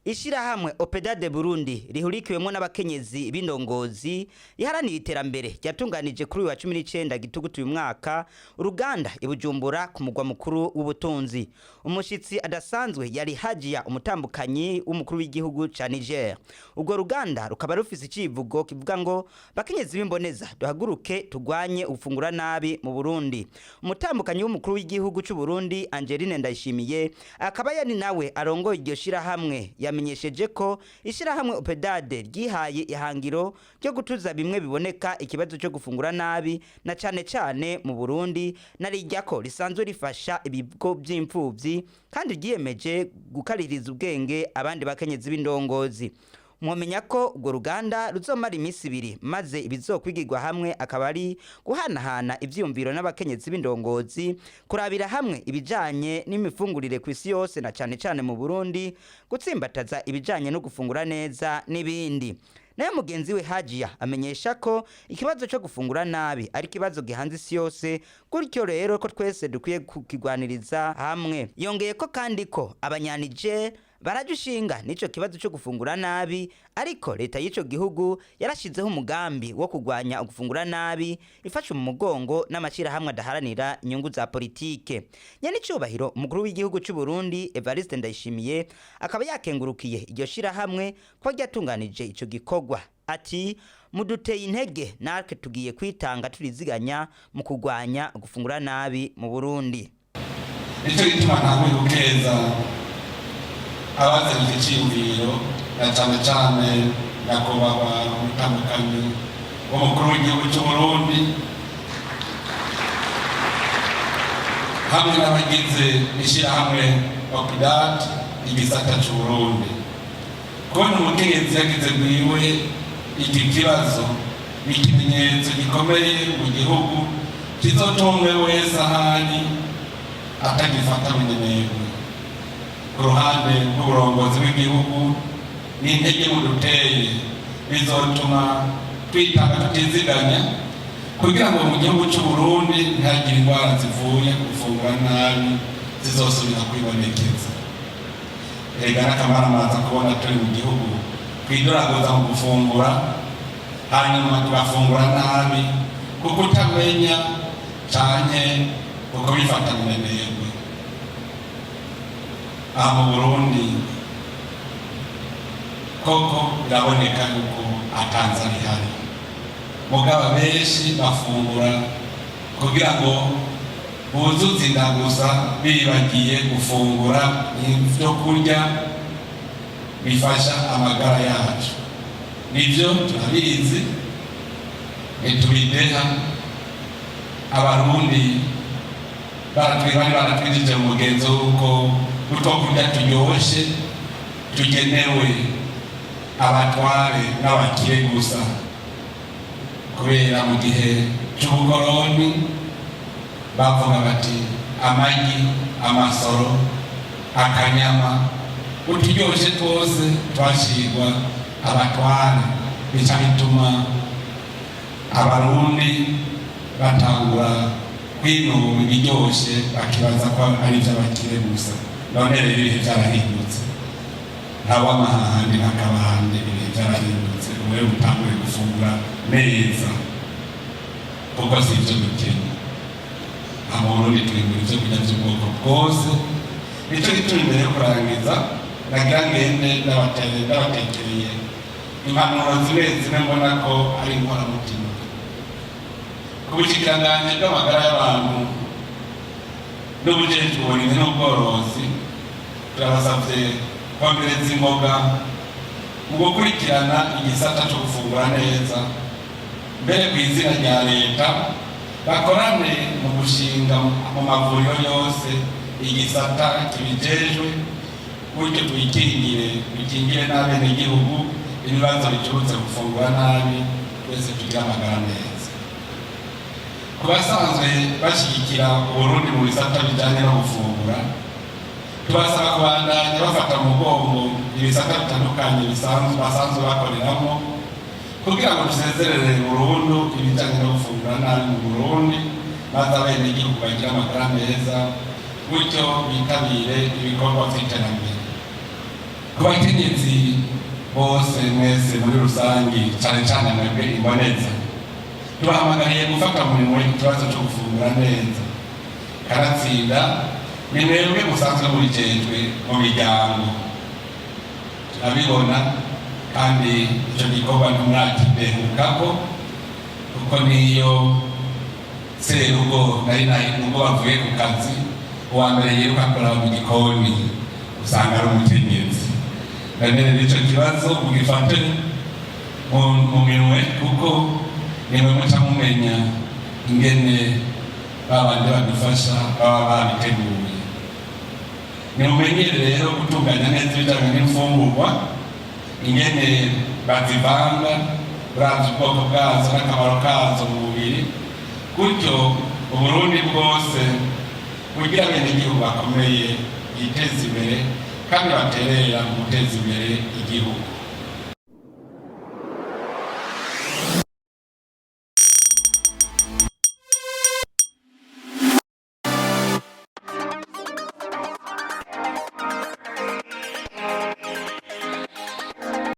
Ishirahamwe Opdad Burundi rihurikiwemwo n'abakenyezi b'indongozi iharanira iterambere ryatunganije kuri uyu wa 19 gitugutu uyu mwaka Uruganda i Bujumbura ku mugwa mukuru w'ubutunzi. Umushitsi adasanzwe yari Hajiya umutambukanyi w'umukuru w'igihugu ca Niger. Ubwo Ruganda rukaba rufise icivugo kivuga ngo bakenyezi b'imboneza duhaguruke tugwanye ufungura nabi mu Burundi. Umutambukanyi w'umukuru w'igihugu c'u Burundi Angeline Ndayishimiye akaba yani nawe arongoye iryo shirahamwe yamenyesheje ko Ishirahamwe Opdad ryihaye ihangiro ryo gutuza bimwe biboneka ikibazo cyo gufungura nabi na cane mu Burundi narijya ko risanzwe rifasha ibigo by'imfuvyi kandi ryiyemeje gukaririza ubwenge abandi bakenyezi b'indongozi. Mwomenya ko ubwo Ruganda ruzomara imisi 2 maze ibizokwigirwa hamwe akaba ari guhanahana ivyumviro n'abakenyezi b'indongozi kurabira hamwe ibijanye n'imifungurire kw'isi yose na cane mu Burundi gutsimbataza ibijanye no gufungura neza n'ibindi. Naye mugenzi we Hajiya amenyesha ko ikibazo cyo gufungura nabi ari kibazo gihanze isi yose gutyo rero ko twese dukwiye kukigwaniriza hamwe. Yongeye ko kandi ko abanyanije barajushinga nico kibazo cyo gufungura nabi ariko leta y'ico gihugu yarashizeho umugambi wo kugwanya gufungura nabi ifasha mu mugongo n'amashirahamwe adaharanira inyungu za politike. Nyene icubahiro umukuru w'igihugu c'u Burundi Evariste Ndayishimiye akaba yakengurukiye iryo shirahamwe ko ryatunganije ico gikorwa. Ati muduteye intege natwe tugiye kwitanga turiziganya mu kugwanya gufungura nabi mu Burundi. Nico gituma ntamwe gukeza abazanye icyiyumviro na cane nyakubahwa umutambukanyi w'umukuru w'igihugu cy'u Burundi hamwe n'abagize ishirahamwe Opdad igisata cy'u Burundi. Kubona umukenyezi yagize mwiwe iki kibazo ni ikimenyetso gikomeye mu gihugu kizotumwe wese ahari atagifata minenegwe. Ku ruhande rw'uburongozi bw'igihugu n'intege muduteye bizotuma twitanga tutiziganya kugira ngo mu gihugu cy'u Burundi ntihagire indwara zivuye gufungura nabi zizosubira kwibonekeza. Ega n'akamaramaza kubona turi mu gihugu twidoragoza mu gufungura hanyuma tugafungura nabi kuko utamenya canke kuko bifata minenegwe. Aha mu Burundi koko biraboneka yuko atanza rihari mugabo benshi bafungura kugira ngo buzuze inda gusa bibagiye gufungura ibyo kurya bifasha amagara yacu. Nivyo turabizi tubideha abarundi baratwinjije mu mugenzo w'uko kutokurya turyoshe tugenewe abatware n'abakire gusa, kubera mu gihe c'ubukoroni bavuga bati amagi, amasoro, akanyama uturyoshe twose twashirwa abatware. Bica bituma abarundi batangura kwinura ibiryoshe bakibaza ko ari ivy'abakire gusa. None rero ibihe vyarahindutse, ntawe amahandi n'akabande, ibihe vyarahindutse. Uwe utangure gufungura neza kuko si ivyo dukenya. Abarundi twigura ivyo kurya vy'ubwoko bwose. Nico gituma imbere yo kurangiza nagira ngende ndabatekereye impanuro zimwe mbona ko ari inkoramutima. Ku bushikiranganji bw'amagara y'abantu n'ubujejwe uburimyi n'ubworozi turabasavye kongereza imboga mu gukurikirana igisata cyo gufungura neza. Mbere kw'izina rya leta bakorane mu gushinga mu mavuriro yose igisata kibijejwe gutyo bikingire n'abenegihugu ibibazo biturutse gufungura nabi, twese tugira amagara neza. Ku basanzwe bashyigikira Burundi mu bisata bijanye no gufungura tubasaba kubandanya bafata mu mugongo ibisata bitandukanye basanzwe bakoreramo kugira ngo dusezerere burundu ibijanye no gufungura nabi mu Burundi maze abenegihugu bagira amagara meza gutyo bitabire ibikorwa vy'iterambere. ku bakenyezi bose mwese muri rusangi cyane cyane mwebwe imboneza tubahamagariye gufata mu minwe ikibazo cyo gufungura neza kanatsinda ni mwebwe musanzwe mubijejwe mu miryango turabibona kandi icyo gikorwa ntimwakidehukako kuko niyo serugo nari ubwo bavuye ku kazi uwa mbere yiruka akora mu gikoni usanga ari umukenyezi rero icyo kibazo mugifate mu minwe kuko nimwe muca mumenya ingene babandi badufasha baba babiteguye nimumenyere rero gutunganya neza ibijyanye n'imfungurwa ingene bazivanga uravye ubwoko bwazo n'akamaro kazo mu mubiri gutyo Uburundi bwose kugira abenegihugu bakomeye yiteza imbere kandi baterera mu guteza imbere igihugu.